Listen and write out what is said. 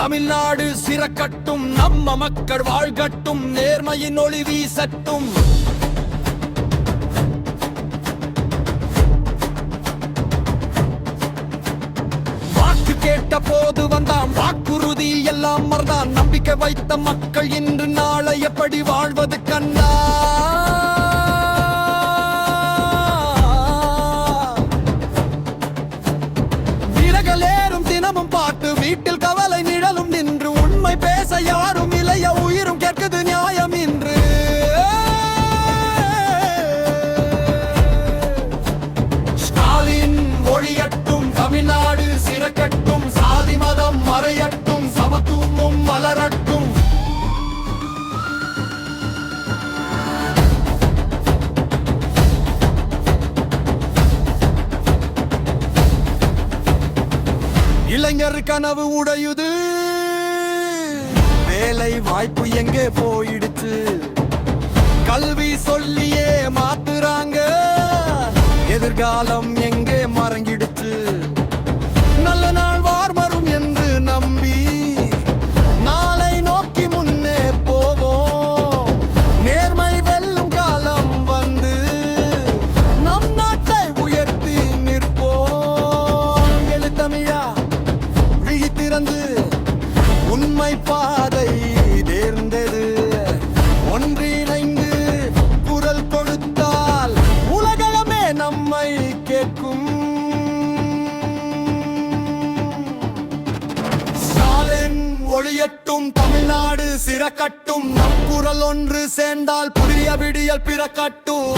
தமிழ்நாடு சிறக்கட்டும், நம்ம மக்கள் வாழ்கட்டும், நேர்மையின் ஒளி வீசட்டும். வாக்கு கேட்ட போது வந்தான் வாக்குறுதி எல்லாம் மறந்தான். நம்பிக்கை வைத்த மக்கள் இன்று நாளை எப்படி வாழ்வது கண்டா. விலகலேறும் தினமும் பாட்டு, வீட்டில் கவலை நிழலும் நின்று, உண்மை பேச யாரும் இளைய உயிரும் கேட்குது நியாயம் இன்று. ஸ்டாலின் ஒழியட்டும், தமிழ்நாடு சிறக்கட்டும், சாதி மதம் மறையட்டும், சமத்துவமும் மலரட்டும். இளைஞர் கனவு உடையுது, வேலை வாய்ப்பு எங்கே போயிடுச்சு. கல்வி சொல்லியே மாத்துறாங்க, எதிர்காலம் எங்கே மறங்கிடுச்சு. நல்ல நாள் வார்மரும் என்று நம்பி நாளை நோக்கி முன்னே போவோம். நேர்மை வெல்லும் காலம் வந்து நம் நாட்டை உயர்த்தி நிற்போம். எழுத்தமிழா திறந்து உண்மை பாதை தேர்ந்தது. ஒன்றிணைந்து குரல் கொடுத்தால் உலகமே நம்மை கேட்கும். ஸ்டாலின் ஒழியட்டும், தமிழ்நாடு சிறக்கட்டும், நம் குரல் ஒன்று சேர்ந்தால் புதிய விடியல் பிறக்கட்டும்.